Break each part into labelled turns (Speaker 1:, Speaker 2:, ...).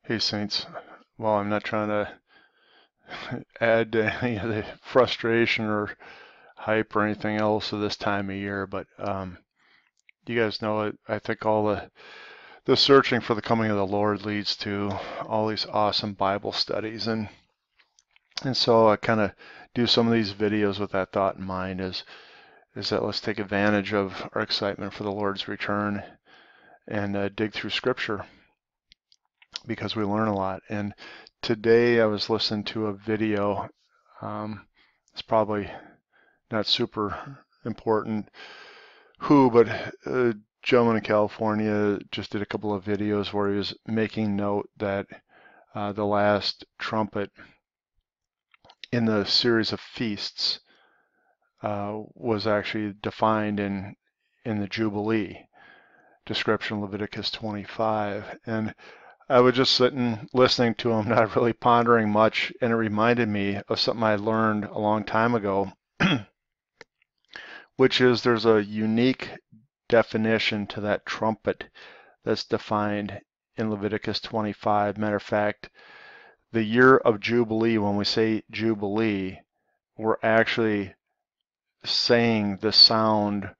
Speaker 1: Hey Saints, well, I'm not trying to add to any of the frustration or hype or anything else of this time of year, but you guys know it. I think all the searching for the coming of the Lord leads to all these awesome Bible studies, and so I kind of do some of these videos with that thought in mind. Is that let's take advantage of our excitement for the Lord's return and dig through Scripture because we learn a lot. And today I was listening to a video. It's probably not super important but a gentleman in California just did a couple of videos where he was making note that the last trumpet in the series of feasts was actually defined in the Jubilee description, Leviticus 25. And I was just sitting listening to him, not really pondering much, and it reminded me of something I learned a long time ago, which is there's a unique definition to that trumpet that's defined in Leviticus 25. Matter of fact, the year of Jubilee, when we say Jubilee, we're actually saying the sound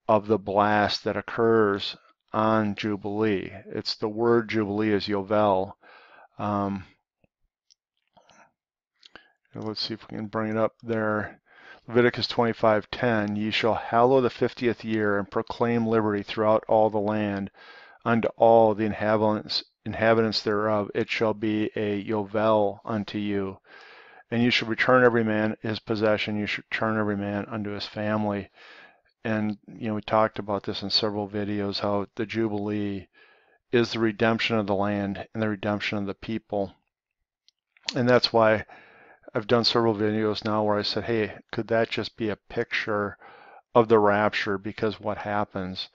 Speaker 1: of the blast that occurs on Jubilee. It's the word Jubilee is Yovel. Let's see if we can bring it up there. Leviticus 25:10, ye shall hallow the 50th year and proclaim liberty throughout all the land unto all the inhabitants thereof. It shall be a Yovel unto you. And you shall return every man his possession. You should return every man unto his family. And, we talked about this in several videos, how the Jubilee is the redemption of the land and the redemption of the people. And that's why I've done several videos now where I said, hey, could that just be a picture of the rapture? Because what happens?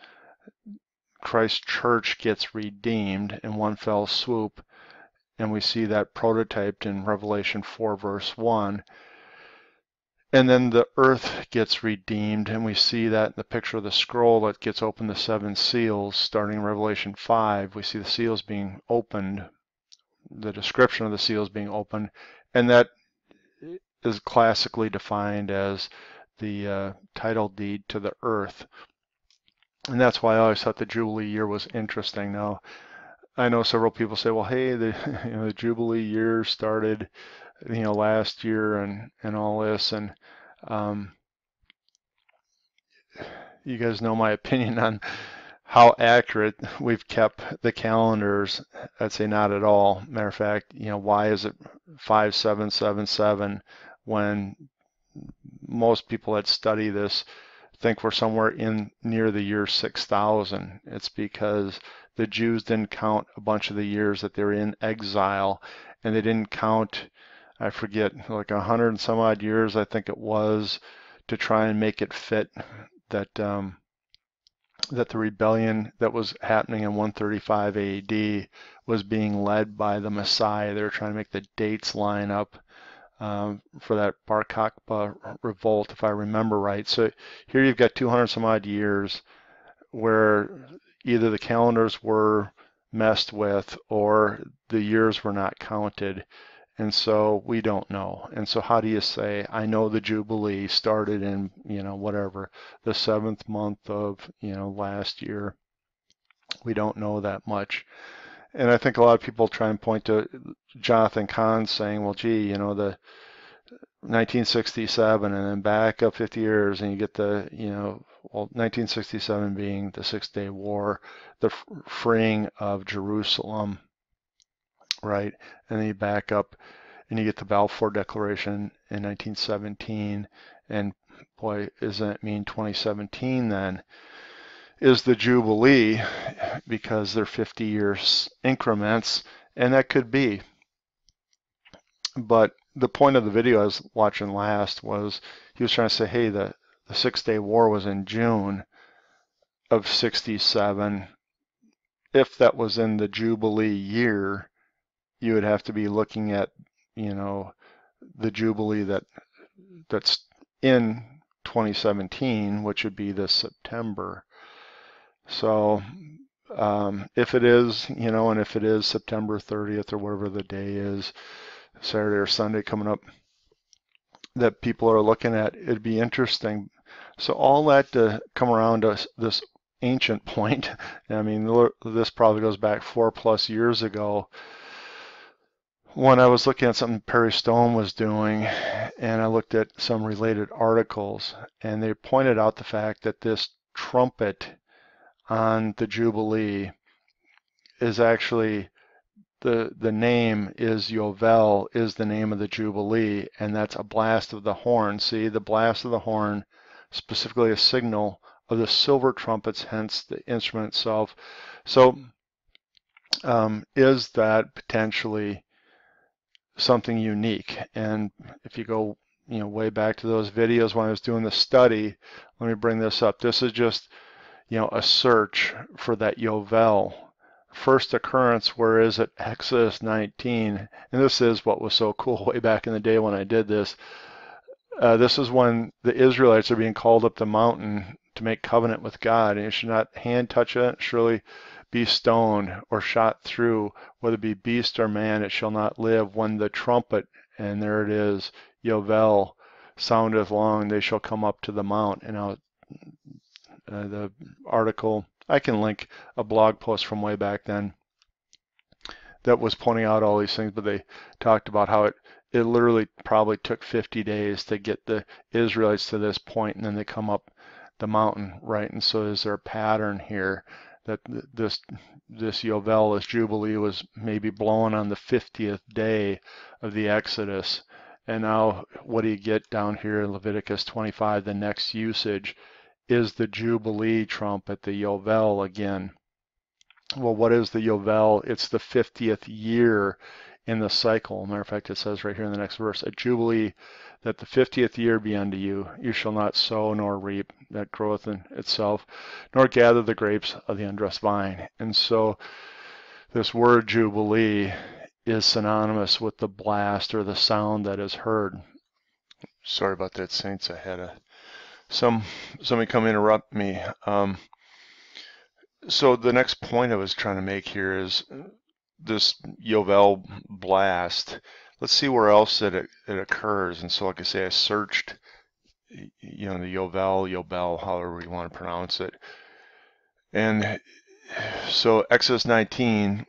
Speaker 1: Christ's church gets redeemed in one fell swoop, and we see that prototyped in Revelation 4 verse 1. And then the earth gets redeemed, and we see that in the picture of the scroll that gets opened, the seven seals, starting in Revelation 5. We see the seals being opened, the description of the seals being opened, and that is classically defined as the title deed to the earth. And that's why I always thought the Jubilee year was interesting. Now, I know several people say, well, hey, the Jubilee year started, last year and all this. And you guys know my opinion on how accurate we've kept the calendars. I'd say not at all. Matter of fact, why is it 5777 when most people that study this think we're somewhere in near the year 6000? It's because the Jews didn't count a bunch of the years that they're in exile, and they didn't count, I forget, like 100 and some odd years, I think it was, to try and make it fit that that the rebellion that was happening in 135 AD was being led by the Messiah. They were trying to make the dates line up for that Bar Kokhba revolt, if I remember right. So here you've got 200 some odd years where either the calendars were messed with or the years were not counted. And so we don't know. And so how do you say, I know the Jubilee started in, whatever, the 7th month of, last year. We don't know that much. And I think a lot of people try and point to Jonathan Cahn saying, well, gee, the 1967 and then back up 50 years and you get the, 1967 being the Six-Day War, the freeing of Jerusalem, right? And then you back up and you get the Balfour Declaration in 1917, and boy, doesn't it mean 2017 then is the Jubilee, because they're 50 years increments, and that could be. But the point of the video I was watching last was he was trying to say, hey, the Six-Day War was in June of 67. If that was in the Jubilee year, you would have to be looking at, the Jubilee that's in 2017, which would be this September. So if it is, and if it is September 30th or whatever the day is, Saturday or Sunday coming up, that people are looking at, it'd be interesting. So all that to come around to this ancient point, I mean, this probably goes back 4+ years ago when I was looking at something Perry Stone was doing, and I looked at some related articles, and they pointed out the fact that this trumpet on the Jubilee is actually the name is Yovel, is the name of the Jubilee, and that's a blast of the horn. See, the blast of the horn, specifically a signal of the silver trumpets, hence the instrument itself. So is that potentially something unique? And if you go way back to those videos when I was doing the study, let me bring this up. This is just a search for that Yovel. First occurrence, where is it? Exodus 19. And this is what was so cool way back in the day when I did this. This is when the Israelites are being called up the mountain to make covenant with God, and you should not hand touch it, surely be stoned or shot through, whether it be beast or man, it shall not live. When the trumpet, and there it is, Yovel, soundeth long, they shall come up to the mount. And the article, I can link a blog post from way back then that was pointing out all these things, but they talked about how it literally probably took 50 days to get the Israelites to this point, and then they come up the mountain, right? And so is there a pattern here that this Yovel, this Jubilee, was maybe blown on the 50th day of the Exodus? And now what do you get down here in Leviticus 25? The next usage is the Jubilee trumpet, the Yovel again. Well, what is the Yovel? It's the 50th year in the cycle. Matter of fact, it says right here in the next verse, a Jubilee, that the 50th year be unto you. You shall not sow nor reap that groweth in itself, nor gather the grapes of the undressed vine. And so this word Jubilee is synonymous with the blast or the sound that is heard. Sorry about that, saints. I had somebody come interrupt me. So the next point I was trying to make here is this Yovel blast. Let's see where else it occurs. And so, like I say, I searched, the Yovel, however you want to pronounce it. And so Exodus 19,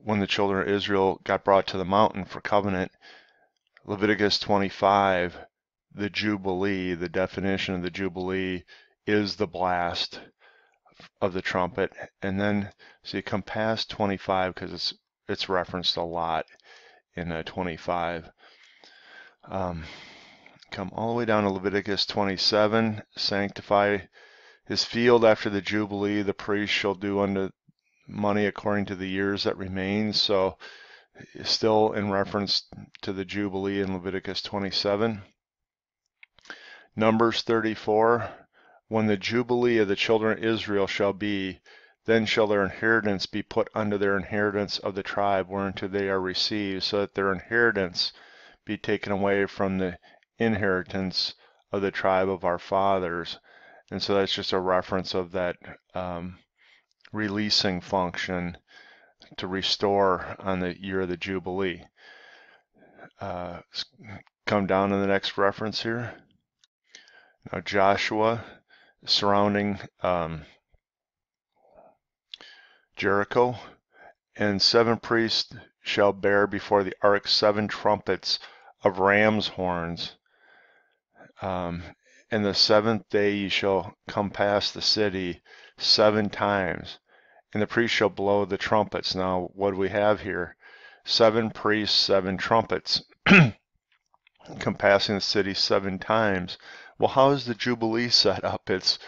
Speaker 1: when the children of Israel got brought to the mountain for covenant. Leviticus 25, the Jubilee, the definition of the Jubilee is the blast of the trumpet. And then, so you come past 25 because it's referenced a lot in 25. Come all the way down to Leviticus 27, sanctify his field after the Jubilee, the priest shall do unto money according to the years that remain. So still in reference to the Jubilee in Leviticus 27. Numbers 34, when the Jubilee of the children of Israel shall be, then shall their inheritance be put unto their inheritance of the tribe whereunto they are received, so that their inheritance be taken away from the inheritance of the tribe of our fathers. And so that's just a reference of that releasing function to restore on the year of the Jubilee. Come down to the next reference here. Now Joshua surrounding Jericho, and 7 priests shall bear before the ark 7 trumpets of ram's horns. And the 7th day ye shall come past the city 7 times, and the priest shall blow the trumpets. Now, what do we have here? 7 priests, 7 trumpets, compassing the city 7 times. Well, how is the Jubilee set up? It's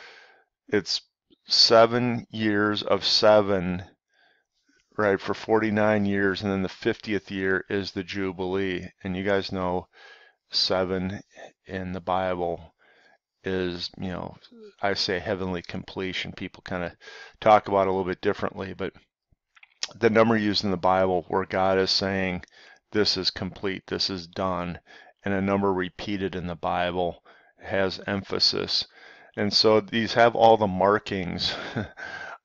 Speaker 1: 7 years of 7, right, for 49 years, and then the 50th year is the Jubilee. And you guys know 7 in the Bible is, I say heavenly completion. People kind of talk about it a little bit differently, but the number used in the Bible where God is saying this is complete, this is done, and a number repeated in the Bible has emphasis. And so these have all the markings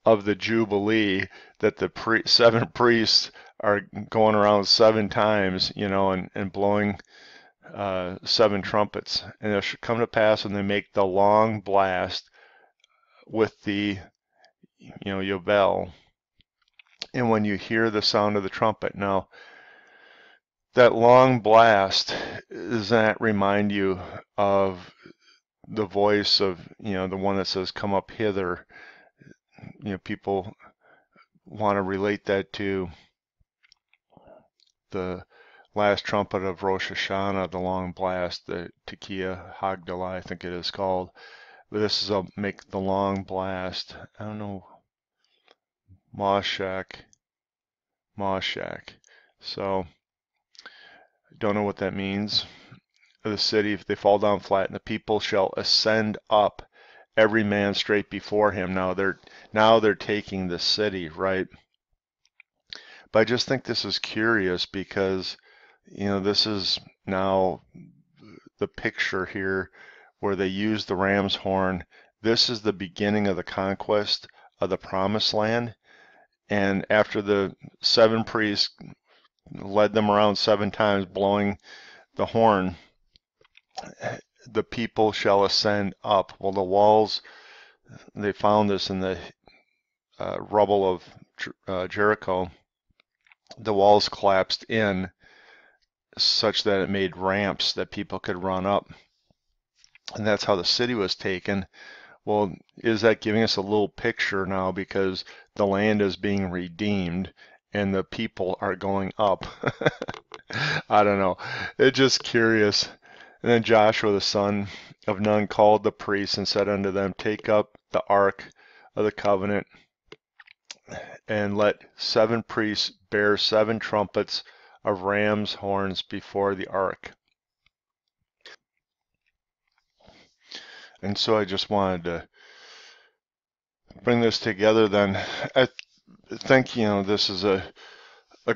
Speaker 1: of the Jubilee, that the seven priests are going around seven times, and blowing seven trumpets. And it should come to pass when they make the long blast with the, Yovel, and when you hear the sound of the trumpet. Now, that long blast, does that remind you of the voice of, the one that says, "Come up hither"? People want to relate that to the last trumpet of Rosh Hashanah, the long blast, the Tekiah Hagdalah, I think it is called. But this is a make the long blast. I don't know, Moshak. So I don't know what that means. The city, if they fall down flat, and the people shall ascend up, every man straight before him. Now they're taking the city, right? But I just think this is curious because, this is now the picture here where they use the ram's horn. This is the beginning of the conquest of the promised land. And after the seven priests led them around seven times blowing the horn, the people shall ascend up. Well, the walls, they found this in the rubble of Jericho. The walls collapsed in such that it made ramps that people could run up. And that's how the city was taken. Well, is that giving us a little picture now, because the land is being redeemed and the people are going up? I don't know. It's just curious. And then Joshua the son of Nun called the priests and said unto them, Take up the ark of the covenant, and let seven priests bear seven trumpets of ram's horns before the ark. And so I just wanted to bring this together then. I think, this is a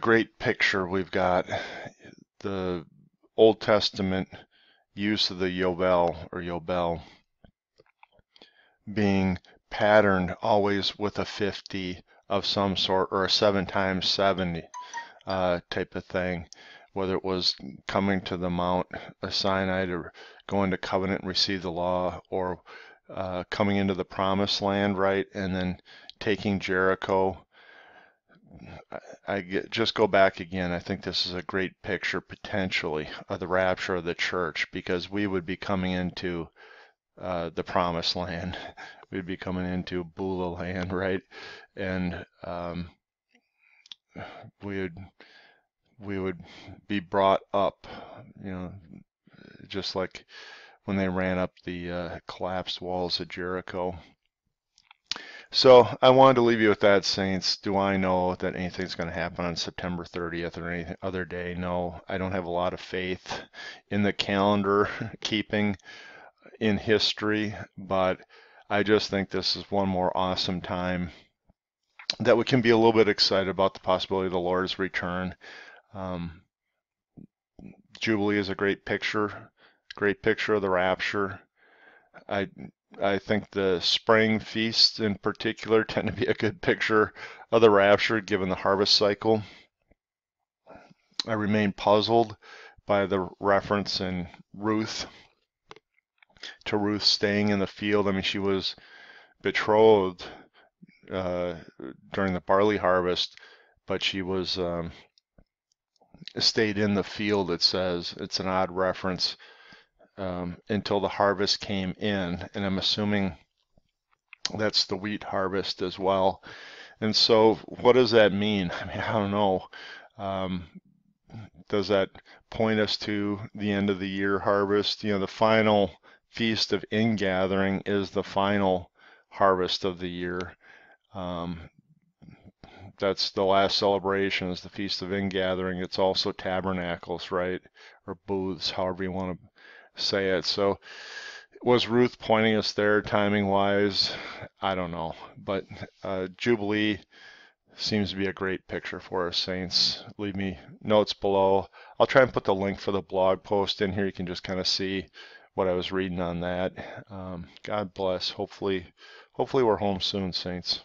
Speaker 1: great picture we've got. The Old Testament use of the Yovel or Yobel being patterned always with a 50 of some sort, or a 7 times 70 type of thing, whether it was coming to the Mount Sinai to go into covenant and receive the law, or coming into the promised land, right, and then taking Jericho. Just go back again. I think this is a great picture potentially of the rapture of the church, because we would be coming into the promised land. We'd be coming into Beulah land, right? And we would be brought up, just like when they ran up the collapsed walls of Jericho. So I wanted to leave you with that, saints. Do I know that anything's going to happen on September 30th or any other day? No, I don't have a lot of faith in the calendar keeping in history, but I just think this is one more awesome time that we can be a little bit excited about the possibility of the Lord's return. Jubilee is a great picture of the rapture. I think the spring feasts in particular tend to be a good picture of the rapture given the harvest cycle. I remain puzzled by the reference in Ruth to Ruth staying in the field. I mean, she was betrothed during the barley harvest, but she was stayed in the field, it says. It's an odd reference. Until the harvest came in, and I'm assuming that's the wheat harvest as well. And so what does that mean? I mean, I don't know. Does that point us to the end of the year harvest? The final feast of ingathering is the final harvest of the year. That's the last celebration, is the Feast of Ingathering. It's also tabernacles, right? Or booths, however you want to say it. So was Ruth pointing us there timing wise? I don't know. But Jubilee seems to be a great picture for us, saints. Leave me notes below. I'll try and put the link for the blog post in here. You can just kind of see what I was reading on that. God bless. Hopefully we're home soon, saints.